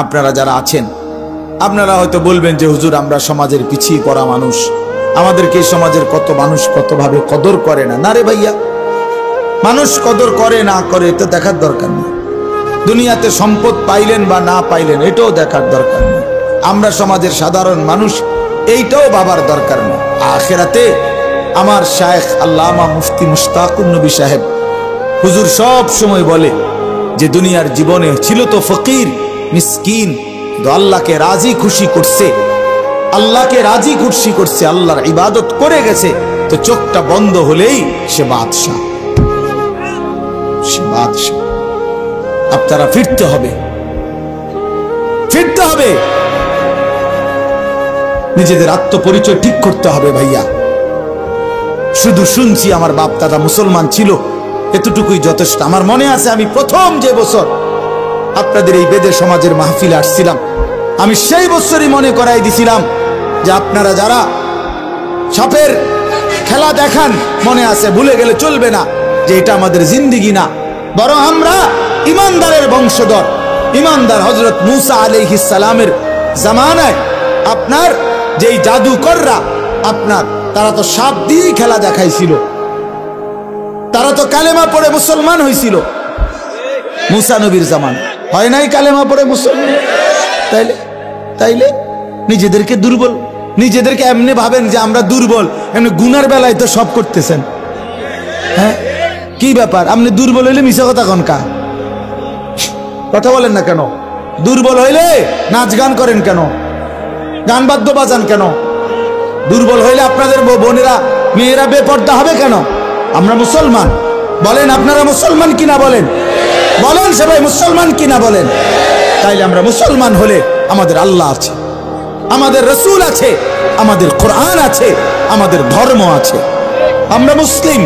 আপনারা যারা আছেন, আপনারা হয়তো বলবেন যে হুজুর আমরা সমাজের পিছিয়ে পড়া মানুষ, আমাদেরকে এই সমাজের কত মানুষ কতভাবে কদর করে না। না রে ভাইয়া, মানুষ কদর করে না করে এটা দেখার দরকার নেই। দুনিয়াতে সম্পদ পাইলেন বা না পাইলেন এটাও দেখার দরকার নেই। আমরা সমাজের সাধারণ মানুষ, এইটাও ভাবার দরকার নেই। আখিরাতে আমার শায়েখ আল্লামা মুফতি মুশতাকুন নবী সাহেব হুজুর সব সময় বলে যে দুনিয়ার জীবনে ছিল তো ফকির মিসকিন, তো আল্লাহকে রাজি খুশি করছে, আল্লাহকে রাজি খুশি করছে, আল্লাহর ইবাদত করে গেছে, তো চোখটা বন্ধ হলেই সে বাদশাহ, সে বাদশাহ। আপনারা ফিরতে হবে, ফিরতে হবে, নিজেদের আত্মপরিচয় ঠিক করতে হবে ভাইয়া। শুধু শুনছি আমার বাপ দাদা মুসলমান ছিল, এতটুকুই যথেষ্ট। আমার মনে আছে আমি প্রথম যে বছর আপনাদের এই বেদে সমাজের মাহফিলে আসছিলাম, আমি সেই বছরই মনে করাই দিছিলাম যে আপনারা যারা সাপের খেলা দেখান, মনে আছে, ভুলে গেলে চলবে না যে এটা আমাদের জিন্দিগি না, বরং আমরা ইমানদারের বংশধর। ইমানদার হযরত মূসা আলাইহিস সালামের জামানায় আপনার যেই জাদুকররা আপনার, তারা তো সাপ দিয়ে খেলা দেখাইছিল, তারা তো কালেমা পড়ে মুসলমান হয়েছিল মূসা নবীর জামানায়, হয় নাই কালেমা পড়ে মুসলমান? তাইলে তাইলে নিজেদেরকে দুর্বল, নিজেদেরকে এমনি ভাবেন যে আমরা দুর্বল, এমনি গুনার বেলায় তো সব করতেছেন। হ্যাঁ, কি ব্যাপার? আপনি দুর্বল হইলে মিশা কথা কনকা কথা বলেন না কেন? দুর্বল হইলে নাচ গান করেন কেন? গান বাদ্য বাজান কেন? দুর্বল হইলে আপনাদের বোনেরা মেয়েরা বেপর্দা হবে কেন? আমরা মুসলমান, বলেন আপনারা মুসলমান কিনা বলেন, বলেন সবাই মুসলমান কিনা বলেন। তাইলে আমরা মুসলমান হলে আমাদের আল্লাহ আছে, আমাদের রসুল আছে, আমাদের কোরআন আছে, আমাদের ধর্ম আছে। আমরা মুসলিম,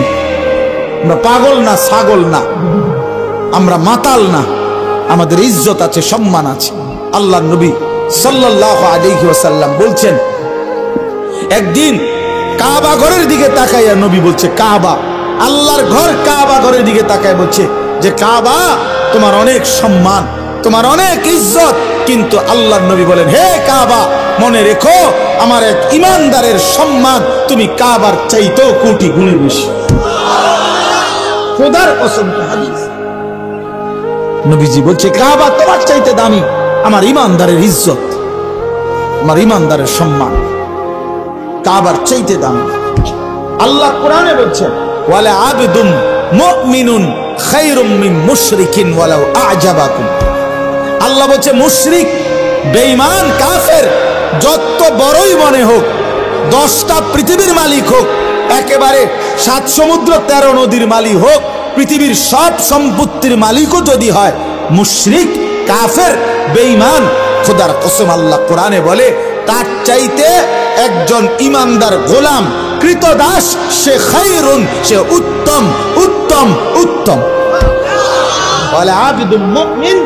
আমরা পাগল না, ছাগল না, আমরা মাতাল না, আমাদের ইজ্জত আছে, সম্মান আছে। আল্লাহর নবী সাল্লাল্লাহু আলাইহি ওয়াসাল্লাম বলছেন, একদিন কাবা ঘরের দিকে তাকাইয়া নবী বলছে, কাবা, আল্লাহর ঘর কাবা ঘরের দিকে তাকায় বলছে যে কাবা তোমার অনেক সম্মান, তোমার অনেক ইজ্জত, কিন্তু আল্লাহর নবী বলেন, হে কাবা, মনে রেখো আমার এক ইমানদারের সম্মান তুমি কাবার চাইতেও কোটি গুণে বেশি। খোদার কসম, হাদিস নবীজি বলছে কাবা তোমার চাইতে দামি, আমার ইমানদারের ইজ্জত, আমার ইমানদারের সম্মান কাবার চাইতে দামি। আল্লাহ কোরআনে বলছেন, ওয়ালা আবদুম মুমিনুন খায়রুম মিন মুশরিকিন ওয়ালাউ আ'জাবাকুম। আল্লাহ বলছে মুশরিক, বেঈমান, কাফের যত বড়ই মনে হোক, 10টা পৃথিবীর মালিক হোক, একেবারে 7 সমুদ্র 13 নদীর মালিক হোক, পৃথিবীর সব সম্পত্তির মালিকও যদি হয়, মুশরিক, কাফের, বেঈমান, খোদার কসম আল্লাহ কোরআনে বলে তার চাইতে একজন ইমানদার গোলাম, কৃতদাস, সে খায়রুন, সে উত্তম, উত্তম, উত্তম। ওয়ালা আবদুল মুমিন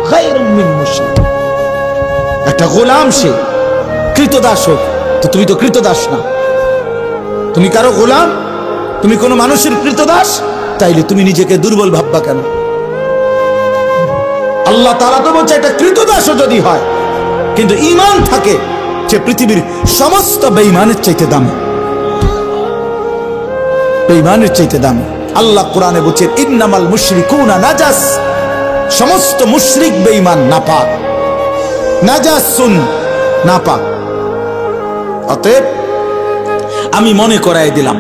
খায়রুম মিন মুশরিক। একটা গোলাম সে কৃতদাস হোক, তো তুমি তো কৃতদাস না, তুমি কারো গোলাম, তুমি কোনো মানুষের কৃতদাস, তাইলে তুমি নিজেকে দুর্বল ভাববা কেন? আল্লাহ তাআলা তো বলছে এটা কৃতদাসও যদি হয়, কিন্তু ঈমান থাকে, সে পৃথিবীর সমস্ত বেঈমানের চাইতে দামি, বেঈমানের চাইতে দামি। আল্লাহ কোরআনে বলছেন, ইন্নামাল মুশরিকুনা নাজাস, সমস্ত মুশরিক বেঈমান নাপাক, নাজাসুন, নাপাক। অতএব আমি মনে করাই দিলাম,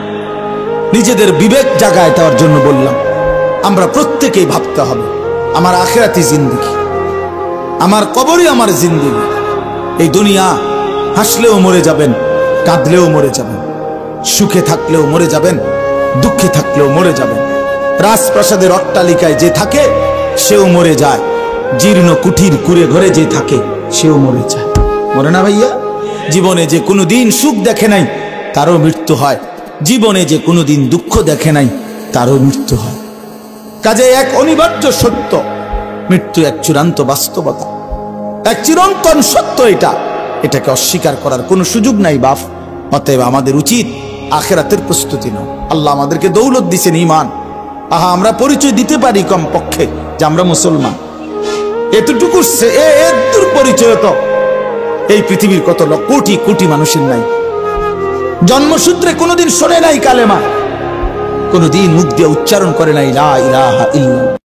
নিজেদের বিবেক জাগায় দেওয়ার জন্য বললাম, আমরা প্রত্যেকেই ভাবতে হবে আমার আখিরাতি জিন্দেগি, আমার কবরই আমার জিন্দেগি। এই দুনিয়া হাসলেও মরে যাবেন, কাঁদলেও মরে যাবেন, সুখে থাকলেও মরে যাবেন, দুঃখে থাকলেও মরে যাবেন। রাজপ্রাসাদের অট্টালিকায় যে থাকে সেও মরে যায়, জীর্ণ কুঠির কুড়ে ঘরে যে থাকে সেও মরে যায়, মরে না ভাইয়া? জীবনে যে কোনোদিন সুখ দেখে নাই তারও মৃত্যু হয়, জীবনে যে কোনোদিন দুঃখ দেখে নাই তারও মৃত্যু হয়। কাজে এক অনিবার্য সত্য, মৃত্যু এক চূড়ান্ত বাস্তবতা, এক চিরন্তন সত্য। এটাকে অস্বীকার করার কোনো সুযোগ নাই বাপ। অতএব আমাদের উচিত আখিরাতের প্রস্তুতি নাও। আল্লাহ আমাদেরকে দৌলত দিয়েছেন, ঈমান। আমরা পরিচয় দিতে পারি কমপক্ষে যে আমরা মুসলমান, এতটুকু এর পরিচয় তো এই পৃথিবীর কত কোটি কোটি মানুষের নাই। জন্মসূত্রে কোনোদিন শোনে নাই কালেমা, কোনোদিন মুখ দিয়ে উচ্চারণ করে নাই লা ইলাহা ইল্লাল্লাহ।